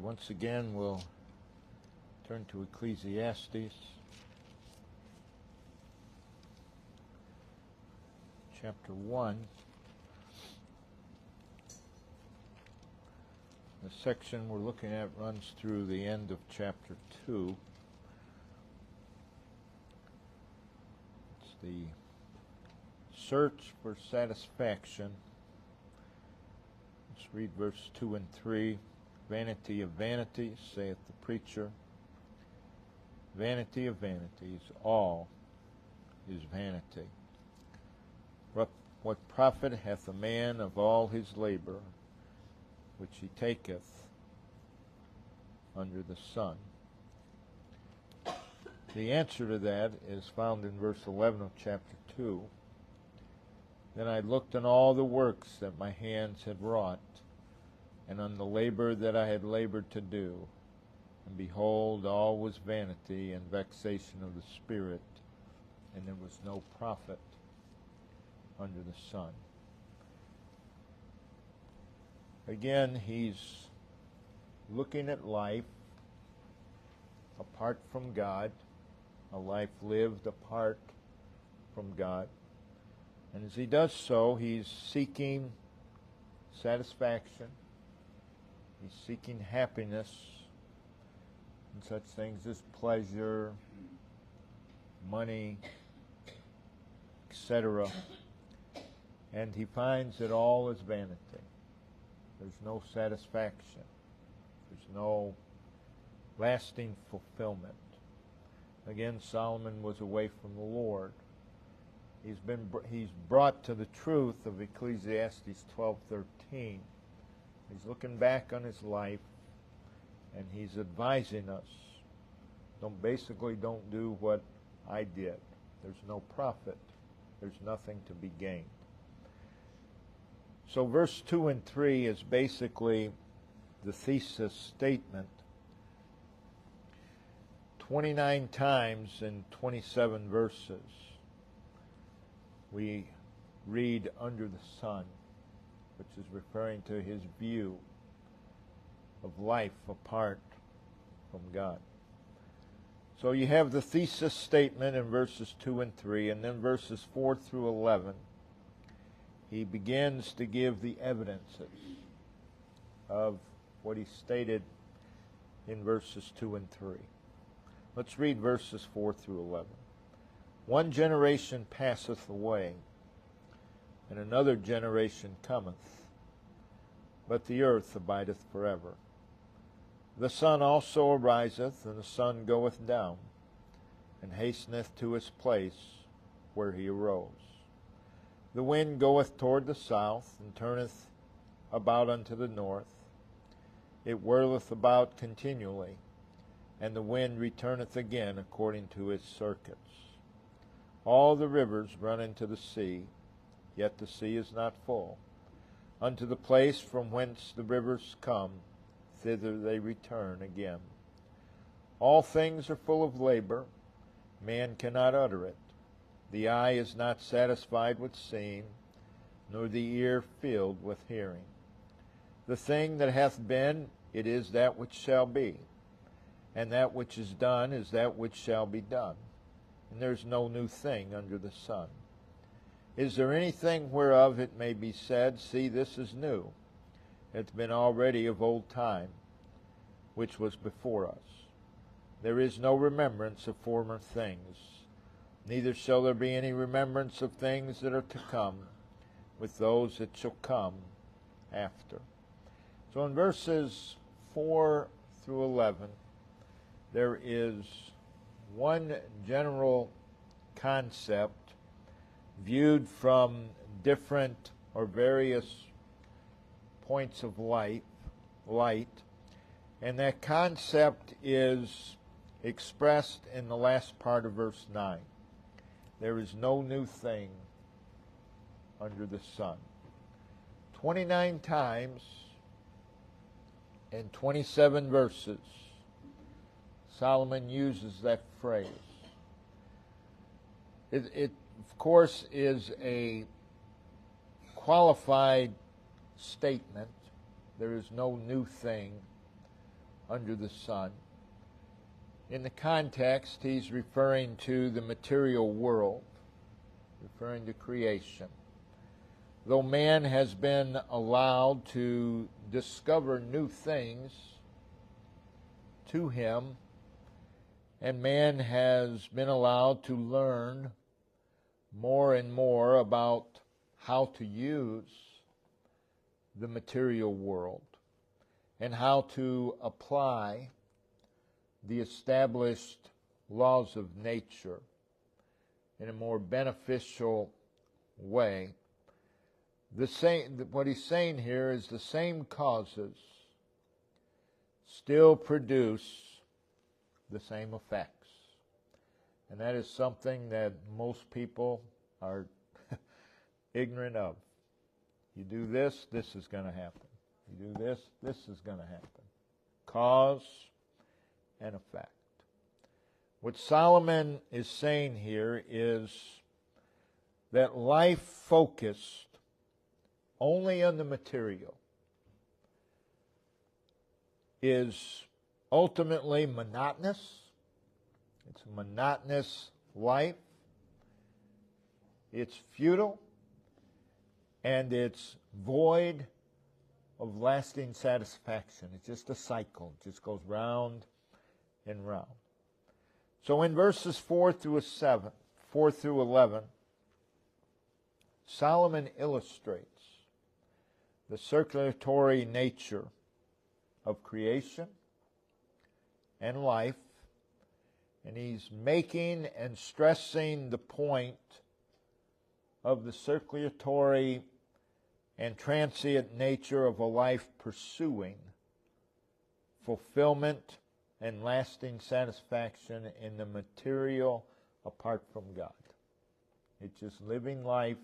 Once again, we'll turn to Ecclesiastes, chapter 1. The section we're looking at runs through the end of chapter 2. It's the search for satisfaction. Let's read verse 2 and 3. Vanity of vanities, saith the preacher. Vanity of vanities, all is vanity. What profit hath a man of all his labor, which he taketh under the sun? The answer to that is found in verse 11 of chapter 2. Then I looked on all the works that my hands had wrought, and on the labor that I had labored to do. And behold, all was vanity and vexation of the spirit, and there was no profit under the sun. Again, he's looking at life apart from God, a life lived apart from God. And as he does so, he's seeking satisfaction. He's seeking happiness and such things as pleasure, money, etc. And he finds that all is vanity. There's no satisfaction. There's no lasting fulfillment. Again, Solomon was away from the Lord. He's brought to the truth of Ecclesiastes 12:13. He's looking back on his life, and he's advising us, don't do what I did. There's no profit. There's nothing to be gained. So verse 2 and 3 is basically the thesis statement. 29 times in 27 verses we read under the sun, which is referring to his view of life apart from God. So you have the thesis statement in verses 2 and 3, and then verses 4 through 11. He begins to give the evidences of what he stated in verses 2 and 3. Let's read verses 4 through 11. One generation passeth away, and another generation cometh, but the earth abideth forever. The sun also ariseth, and the sun goeth down, and hasteneth to his place where he arose. The wind goeth toward the south, and turneth about unto the north. It whirleth about continually, and the wind returneth again according to its circuits. All the rivers run into the sea, yet the sea is not full. Unto the place from whence the rivers come, thither they return again. All things are full of labor, man cannot utter it. The eye is not satisfied with seeing, nor the ear filled with hearing. The thing that hath been, it is that which shall be, and that which is done is that which shall be done. And there is no new thing under the sun. Is there anything whereof it may be said, see, this is new? It hath been already of old time, which was before us. There is no remembrance of former things, neither shall there be any remembrance of things that are to come with those that shall come after. So in verses 4 through 11, there is one general concept viewed from different or various points of light, and that concept is expressed in the last part of verse 9. There is no new thing under the sun. 29 times in 27 verses, Solomon uses that phrase. It of course, is a qualified statement. There is no new thing under the sun. In the context, he's referring to the material world, referring to creation. Though man has been allowed to discover new things to him, and man has been allowed to learn more and more about how to use the material world and how to apply the established laws of nature in a more beneficial way. What he's saying here is the same causes still produce the same effects. And that is something that most people are ignorant of. You do this, this is going to happen. You do this, this is going to happen. Cause and effect. What Solomon is saying here is that life focused only on the material is ultimately monotonous. It's a monotonous life. It's futile, and it's void of lasting satisfaction. It's just a cycle. It just goes round and round. So in verses 4 through 11, Solomon illustrates the circulatory nature of creation and life, and he's making and stressing the point of the circulatory and transient nature of a life pursuing fulfillment and lasting satisfaction in the material apart from God. It's just living life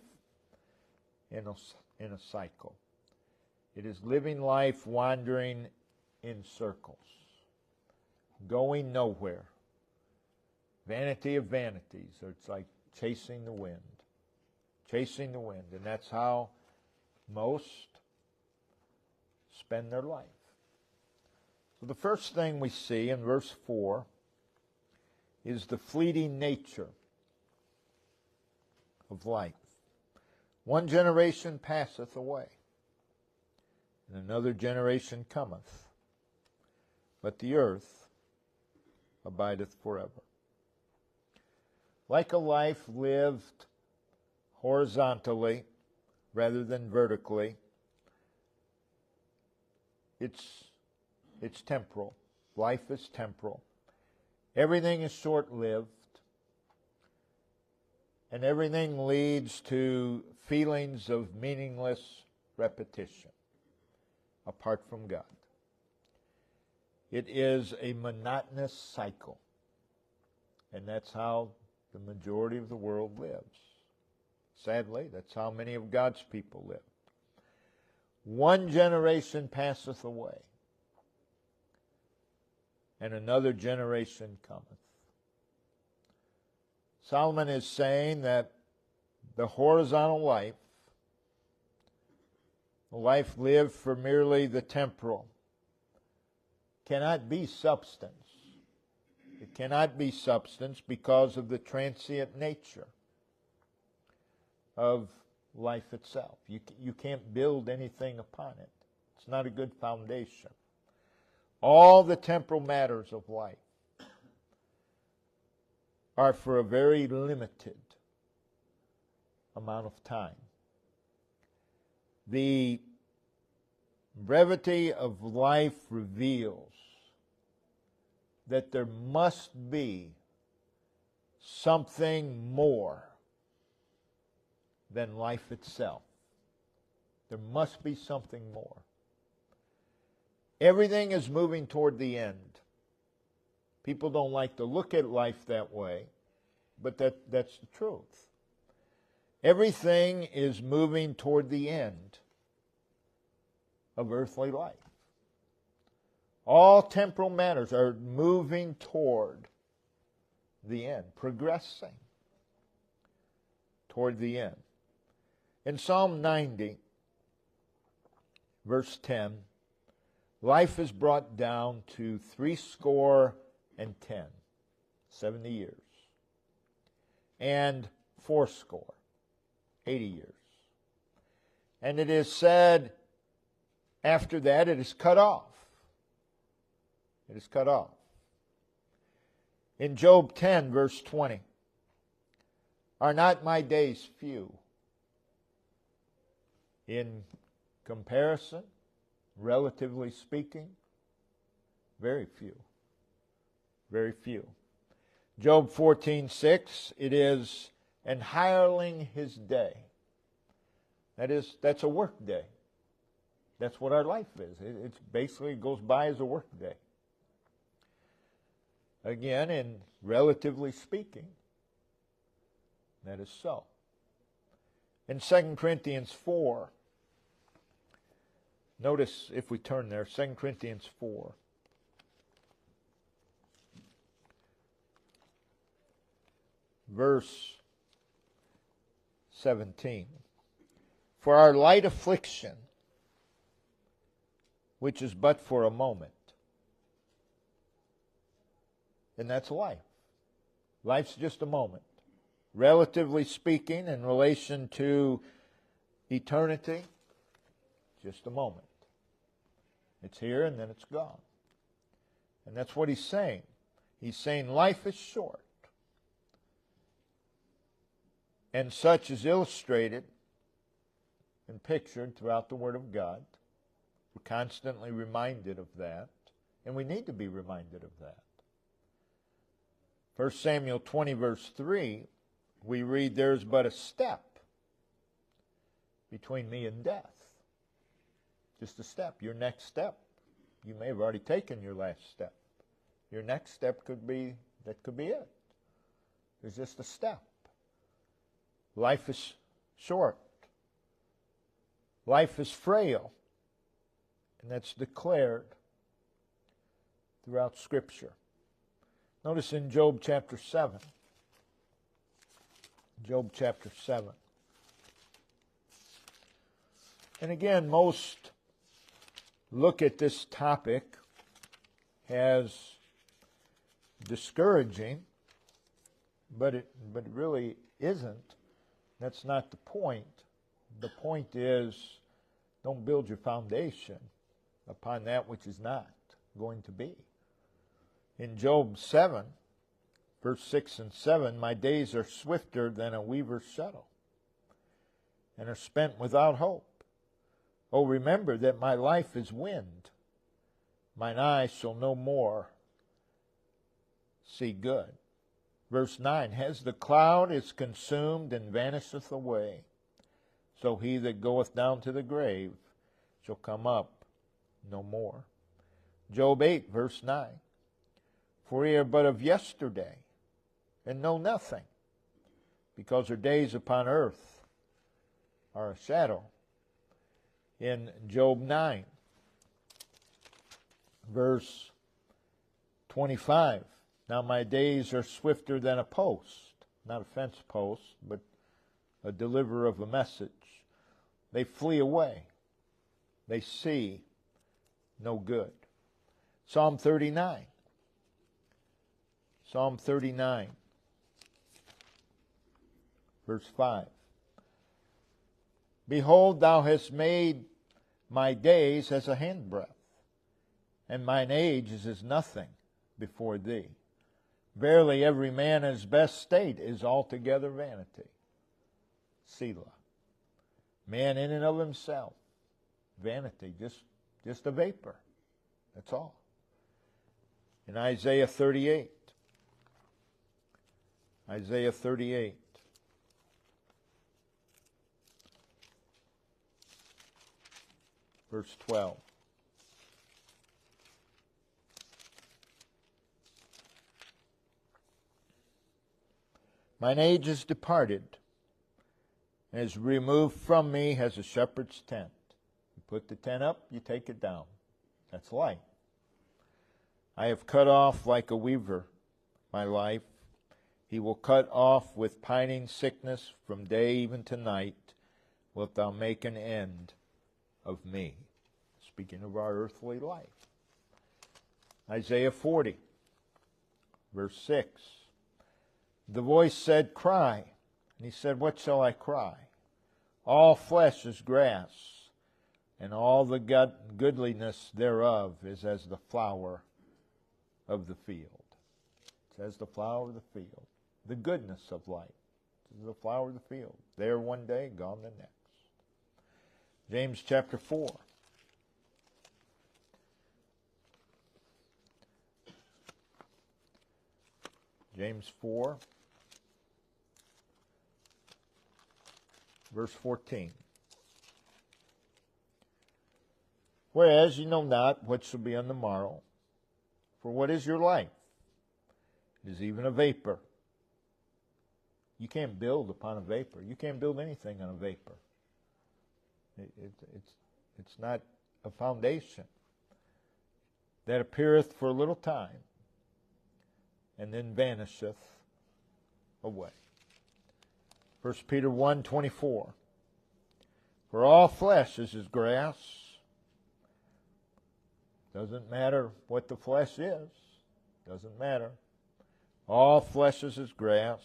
in a cycle. It is living life wandering in circles, going nowhere. Vanity of vanities, or it's like chasing the wind. Chasing the wind, and that's how most spend their life. So the first thing we see in verse 4 is the fleeting nature of life. One generation passeth away, and another generation cometh, but the earth abideth forever. Like a life lived horizontally rather than vertically, it's temporal. Life is temporal. Everything is short-lived, and everything leads to feelings of meaningless repetition apart from God. It is a monotonous cycle, and that's how the majority of the world lives. Sadly, that's how many of God's people live. One generation passeth away, and another generation cometh. Solomon is saying that the horizontal life, the life lived for merely the temporal, cannot be substance. It cannot be substance because of the transient nature of life itself. You can't build anything upon it. It's not a good foundation. All the temporal matters of life are for a very limited amount of time. The brevity of life reveals that there must be something more than life itself. There must be something more. Everything is moving toward the end. People don't like to look at life that way, but that's the truth. Everything is moving toward the end of earthly life. All temporal matters are moving toward the end, progressing toward the end. In Psalm 90, verse 10, life is brought down to 70, 70 years, and 80, 80 years. And it is said, after that it is cut off. It is cut off. In Job 10, verse 20, are not my days few? In comparison, relatively speaking, very few. Very few. Job 14:6, it is an hireling his day. That's a work day. That's what our life is. It basically goes by as a work day. Again, in relatively speaking, that is so. In 2 Corinthians 4, notice if we turn there, 2 Corinthians 4. Verse 17. For our light affliction, which is but for a moment. And that's life. Life's just a moment. Relatively speaking, in relation to eternity, just a moment. It's here and then it's gone. And that's what he's saying. He's saying life is short. And such is illustrated and pictured throughout the Word of God. We're constantly reminded of that, and we need to be reminded of that. 1 Samuel 20, verse 3, we read, there's but a step between me and death. Just a step. Your next step. You may have already taken your last step. Your next step could be it. There's just a step. Life is short. Life is frail. And that's declared throughout Scripture. Notice in Job chapter 7. Job chapter 7. And again, most look at this topic as discouraging, but it really isn't. That's not the point. The point is, don't build your foundation upon that which is not going to be. In Job 7, verse 6 and 7, my days are swifter than a weaver's shuttle, and are spent without hope. Oh, remember that my life is wind. Mine eyes shall no more see good. Verse 9, as the cloud is consumed and vanisheth away, so he that goeth down to the grave shall come up no more. Job 8, verse 9, for ye are but of yesterday, and know nothing, because her days upon earth are a shadow. In Job 9, verse 25, now my days are swifter than a post, not a fence post, but a deliverer of a message. They flee away. They see no good. Psalm 39. Psalm 39, verse 5. Behold, thou hast made my days as a handbreadth, and mine age is as nothing before thee. Verily, every man in his best state is altogether vanity. Selah. Man in and of himself, vanity, just a vapor. That's all. In Isaiah 38, Isaiah 38, verse 12. Mine age is departed, and is removed from me as a shepherd's tent. You put the tent up, you take it down. That's life. I have cut off like a weaver my life. He will cut off with pining sickness from day even to night. Wilt thou make an end of me? That's speaking of our earthly life. Isaiah 40, verse 6. The voice said, cry. And he said, what shall I cry? All flesh is grass, and all the goodliness thereof is as the flower of the field. It's as the flower of the field. The goodness of life is the flower of the field. There one day, gone the next. James chapter 4. James 4, verse 14. Whereas ye know not what shall be on the morrow, for what is your life? It is even a vapor. You can't build upon a vapor. You can't build anything on a vapor. It's not a foundation that appeareth for a little time, and then vanisheth away. 1 Peter 1:24. For all flesh is as grass. Doesn't matter what the flesh is. Doesn't matter. All flesh is as grass.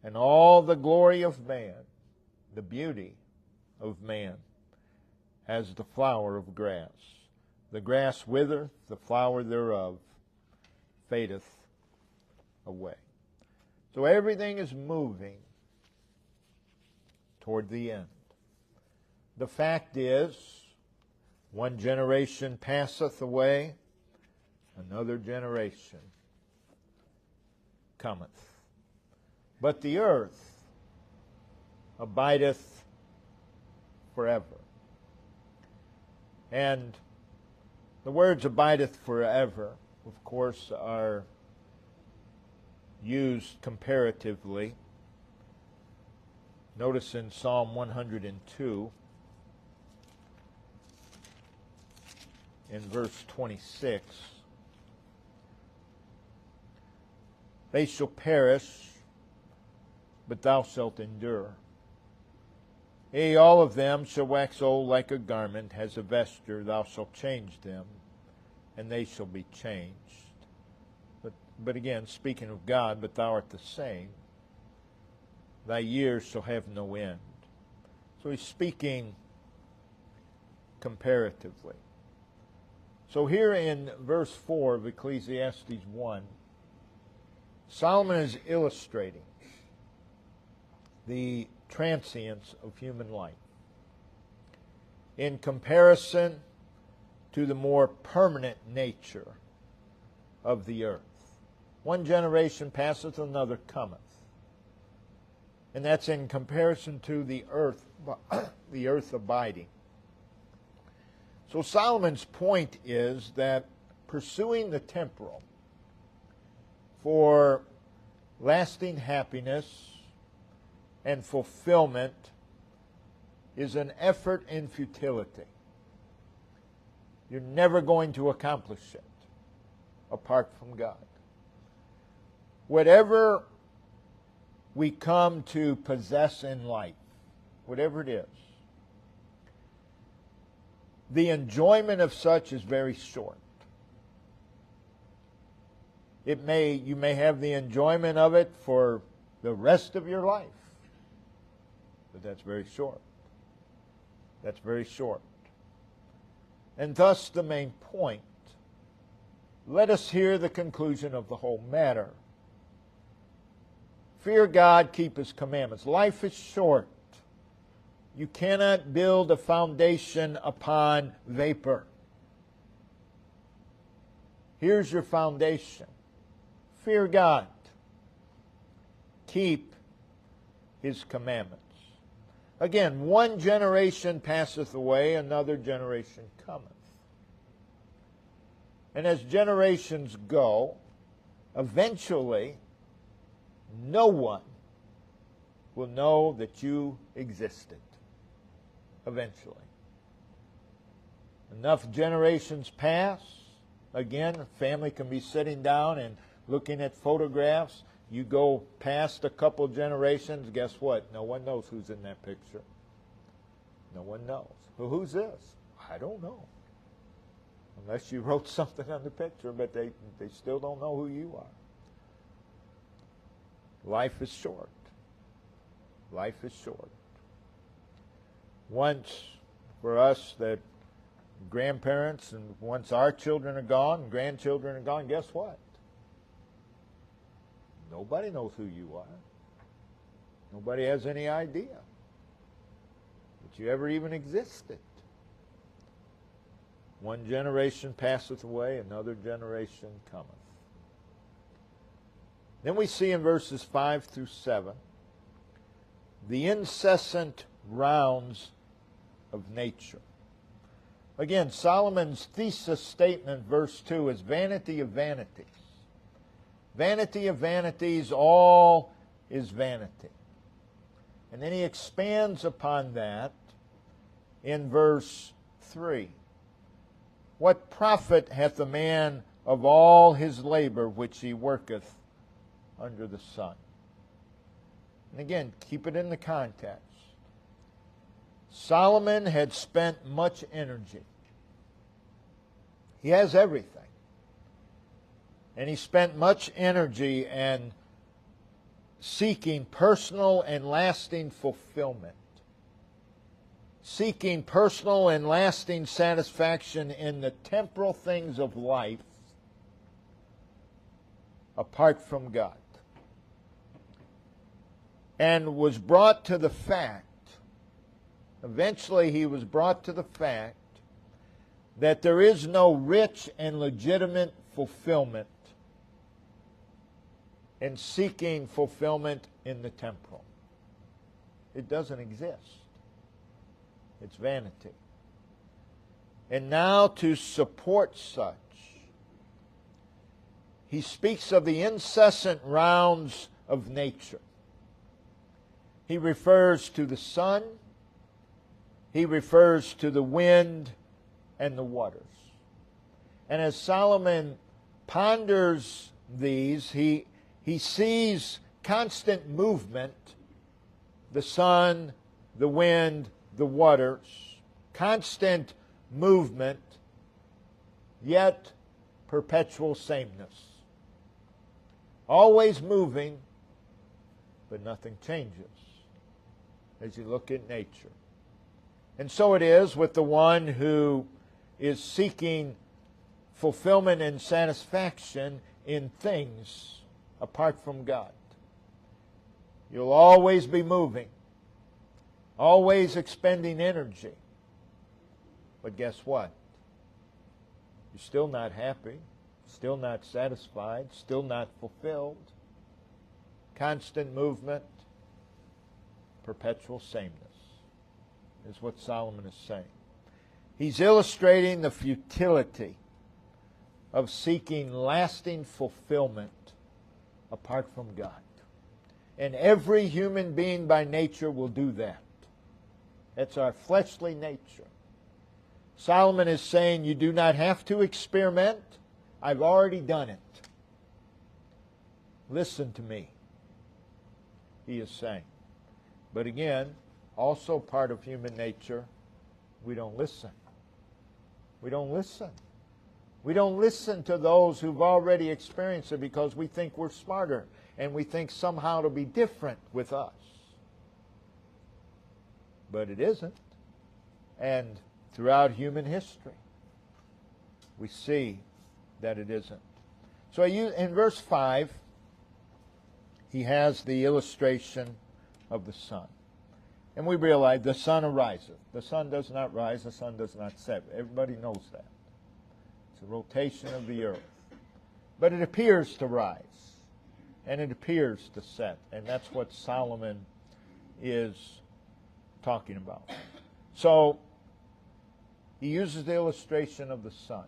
And all the glory of man, the beauty of man, as the flower of grass. The grass withereth, the flower thereof fadeth away. So everything is moving toward the end. The fact is, one generation passeth away, another generation cometh. But the earth abideth forever. And the words abideth forever, of course, are used comparatively. Notice in Psalm 102, in verse 26, they shall perish, but thou shalt endure. Yea, all of them shall wax old like a garment, as a vesture thou shalt change them, and they shall be changed. But again, speaking of God, but thou art the same. Thy years shall have no end. So he's speaking comparatively. So here in verse 4 of Ecclesiastes 1, Solomon is illustrating the transience of human life in comparison to the more permanent nature of the earth. One generation passeth, another cometh. And that's in comparison to the earth abiding. So Solomon's point is that pursuing the temporal for lasting happiness and fulfillment is an effort in futility. You're never going to accomplish it apart from God. Whatever we come to possess in life, whatever it is, the enjoyment of such is very short. You may have the enjoyment of it for the rest of your life, but that's very short. That's very short. And thus the main point. Let us hear the conclusion of the whole matter. Fear God, keep His commandments. Life is short. You cannot build a foundation upon vapor. Here's your foundation. Fear God. Keep His commandments. Again, one generation passeth away, another generation cometh. And as generations go, eventually, no one will know that you existed. Eventually. Enough generations pass. Again, a family can be sitting down and looking at photographs. You go past a couple generations, guess what? No one knows who's in that picture. No one knows. Well, who's this? I don't know. Unless you wrote something on the picture, but they still don't know who you are. Life is short. Life is short. Once, for us, that grandparents, and once our children are gone, and grandchildren are gone, guess what? Nobody knows who you are. Nobody has any idea that you ever even existed. One generation passeth away, another generation cometh. Then we see in verses 5 through 7 the incessant rounds of nature. Again, Solomon's thesis statement, verse 2, is vanity of vanities. Vanity of vanities, all is vanity. And then he expands upon that in verse 3. What profit hath a man of all his labor which he worketh under the sun? And again, keep it in the context. Solomon had spent much energy. He has everything. And he spent much energy in seeking personal and lasting fulfillment. Seeking personal and lasting satisfaction in the temporal things of life apart from God. And was brought to the fact, eventually he was brought to the fact, that there is no rich and legitimate fulfillment in seeking fulfillment in the temporal. It doesn't exist. It's vanity. And now to support such, he speaks of the incessant rounds of nature. He refers to the sun, he refers to the wind and the waters. And as Solomon ponders these, he sees constant movement, the sun, the wind, the waters, constant movement, yet perpetual sameness. Always moving, but nothing changes as you look at nature. And so it is with the one who is seeking fulfillment and satisfaction in things apart from God. You'll always be moving, always expending energy. But guess what? You're still not happy, still not satisfied, still not fulfilled. Constant movement, perpetual sameness is what Solomon is saying. He's illustrating the futility of seeking lasting fulfillment apart from God. And every human being by nature will do that. That's our fleshly nature. Solomon is saying you do not have to experiment. I've already done it. Listen to me, he is saying. But again, also part of human nature, we don't listen. We don't listen. We don't listen to those who've already experienced it because we think we're smarter and we think somehow it'll be different with us. But it isn't. And throughout human history, we see that it isn't. So in verse 5, he has the illustration of the sun. And we realize the sun ariseth. The sun does not rise, the sun does not set. Everybody knows that. It's a rotation of the earth. But it appears to rise, and it appears to set. And that's what Solomon is talking about. So, he uses the illustration of the sun.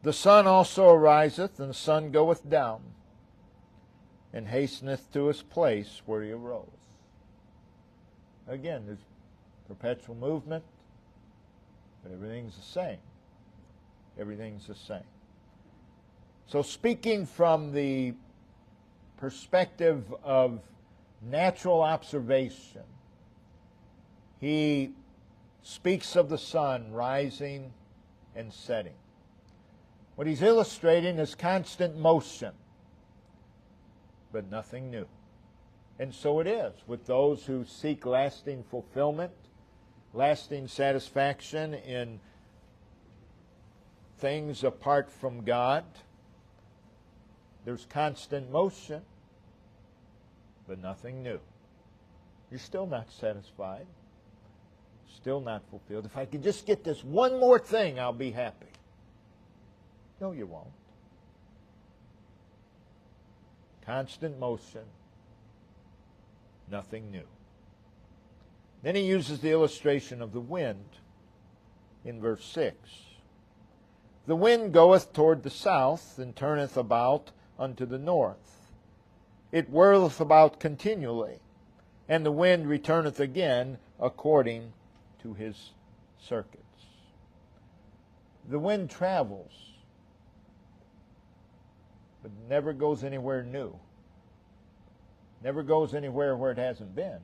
The sun also ariseth, and the sun goeth down, and hasteneth to his place where he arose. Again, there's perpetual movement, but everything's the same. Everything's the same. So speaking from the perspective of natural observation, he speaks of the sun rising and setting. What he's illustrating is constant motion, but nothing new. And so it is with those who seek lasting fulfillment, lasting satisfaction in things apart from God. There's constant motion, but nothing new. You're still not satisfied, still not fulfilled. If I could just get this one more thing, I'll be happy. No, you won't. Constant motion, nothing new. Then he uses the illustration of the wind in verse 6. The wind goeth toward the south, and turneth about unto the north. It whirleth about continually, and the wind returneth again according to his circuits. The wind travels, but never goes anywhere new. Never goes anywhere where it hasn't been.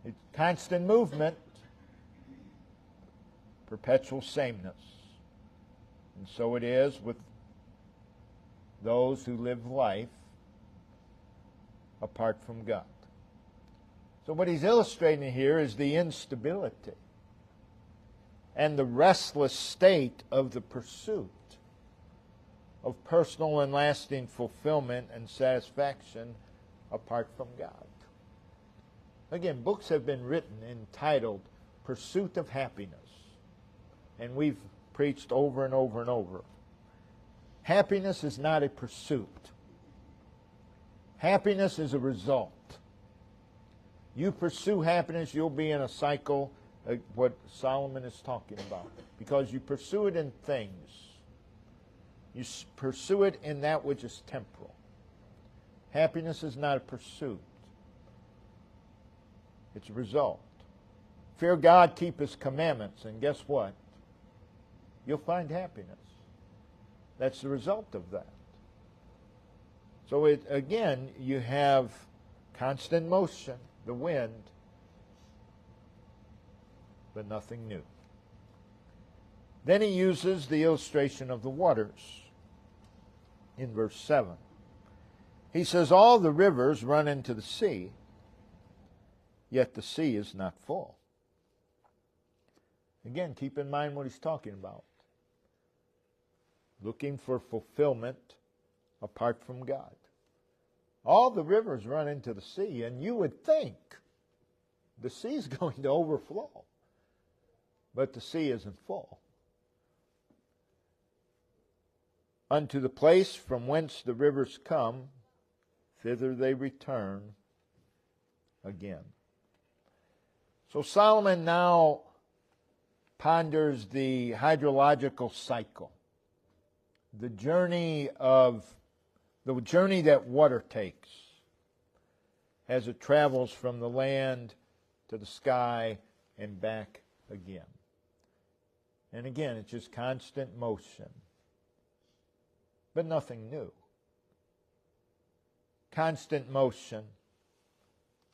It's constant movement, perpetual sameness. And so it is with those who live life apart from God. So what he's illustrating here is the instability and the restless state of the pursuit of personal and lasting fulfillment and satisfaction apart from God. Again, books have been written entitled Pursuit of Happiness. And we've preached over and over and over. Happiness is not a pursuit. Happiness is a result. You pursue happiness, you'll be in a cycle, what Solomon is talking about. Because you pursue it in things. You pursue it in that which is temporal. Happiness is not a pursuit. It's a result. Fear God, keep His commandments, and guess what? You'll find happiness. That's the result of that. So again, you have constant motion, the wind, but nothing new. Then he uses the illustration of the waters in verse 7. He says, all the rivers run into the sea, yet the sea is not full. Again, keep in mind what he's talking about. Looking for fulfillment apart from God. All the rivers run into the sea, and you would think the sea is going to overflow. But the sea isn't full. Unto the place from whence the rivers come, thither they return again. So Solomon now ponders the hydrological cycle, the journey that water takes as it travels from the land to the sky and back again. And again, it's just constant motion, but nothing new. Constant motion,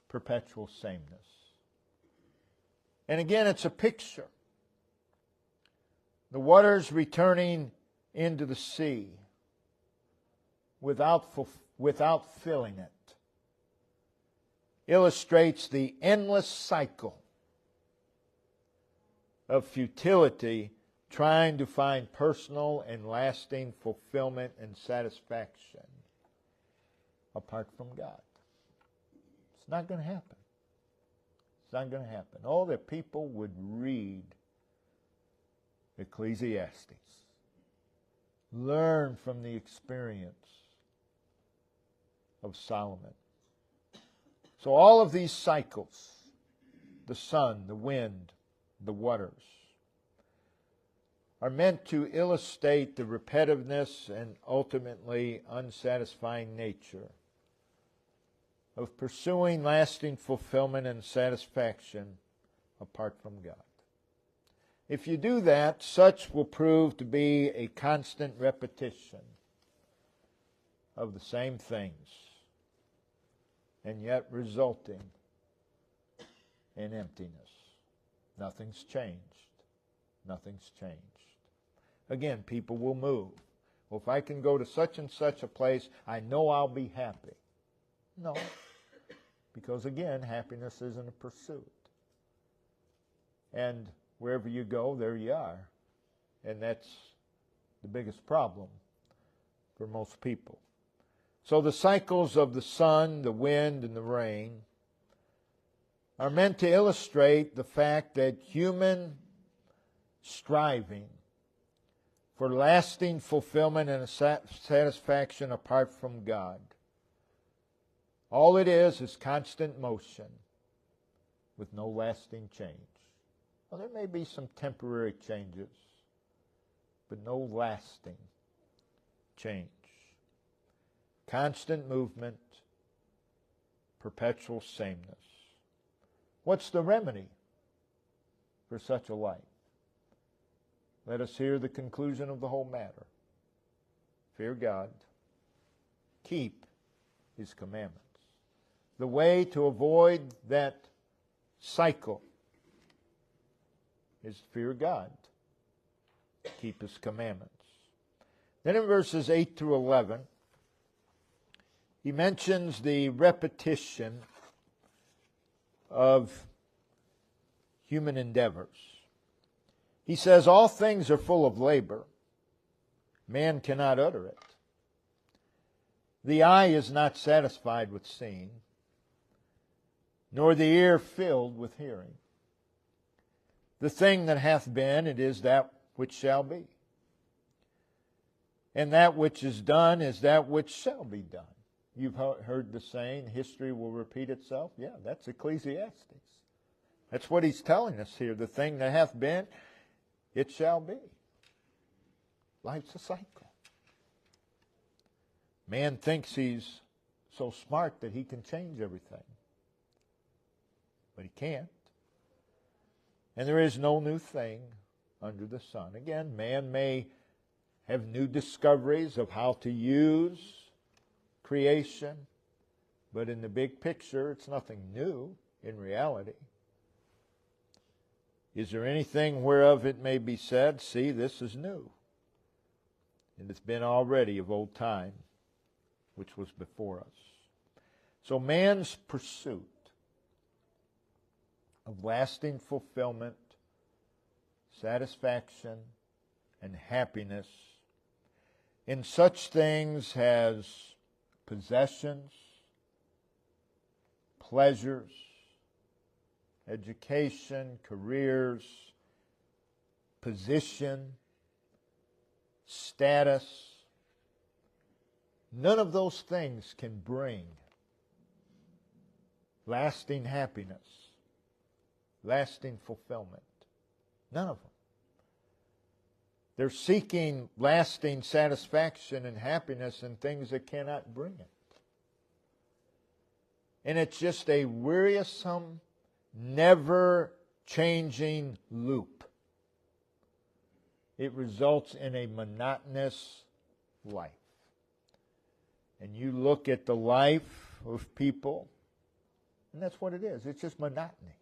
perpetual sameness. And again, it's a picture. The waters returning into the sea without filling it illustrates the endless cycle of futility trying to find personal and lasting fulfillment and satisfaction apart from God. It's not going to happen. It's not going to happen. Oh, that people would read Ecclesiastes. Learn from the experience of Solomon. So all of these cycles, the sun, the wind, the waters, are meant to illustrate the repetitiveness and ultimately unsatisfying nature of pursuing lasting fulfillment and satisfaction apart from God. If you do that, such will prove to be a constant repetition of the same things, and yet resulting in emptiness. Nothing's changed. Nothing's changed. Again, people will move. Well, if I can go to such and such a place, I know I'll be happy. No. Because again, happiness isn't a pursuit. And wherever you go, there you are. And that's the biggest problem for most people. So the cycles of the sun, the wind, and the rain are meant to illustrate the fact that human striving for lasting fulfillment and satisfaction apart from God, all it is constant motion with no lasting change. Well, there may be some temporary changes, but no lasting change. Constant movement, perpetual sameness. What's the remedy for such a life? Let us hear the conclusion of the whole matter. Fear God. Keep His commandments. The way to avoid that cycle is fear God. Keep His commandments. Then in verses 8 through 11, he mentions the repetition of human endeavors. He says, all things are full of labor. Man cannot utter it. The eye is not satisfied with seeing, nor the ear filled with hearing. The thing that hath been, it is that which shall be. And that which is done is that which shall be done. You've heard the saying, history will repeat itself. Yeah, that's Ecclesiastes. That's what he's telling us here. The thing that hath been, it shall be. Life's a cycle. Man thinks he's so smart that he can change everything. But he can't. And there is no new thing under the sun. Again, man may have new discoveries of how to use creation, but in the big picture, it's nothing new in reality. Is there anything whereof it may be said, see, this is new? And it's been already of old time, which was before us. So man's pursuit of lasting fulfillment, satisfaction, and happiness in such things as possessions, pleasures, education, careers, position, status. None of those things can bring lasting happiness, lasting fulfillment. None of them. They're seeking lasting satisfaction and happiness in things that cannot bring it. And it's just a wearisome, never-changing loop. It results in a monotonous life. And you look at the life of people, and that's what it is. It's just monotony.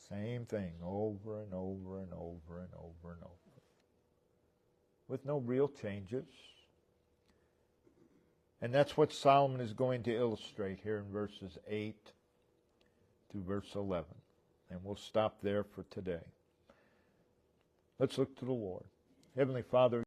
Same thing over and over and over and over and over. With no real changes. And that's what Solomon is going to illustrate here in verses 8 to verse 11. And we'll stop there for today. Let's look to the Lord. Heavenly Father,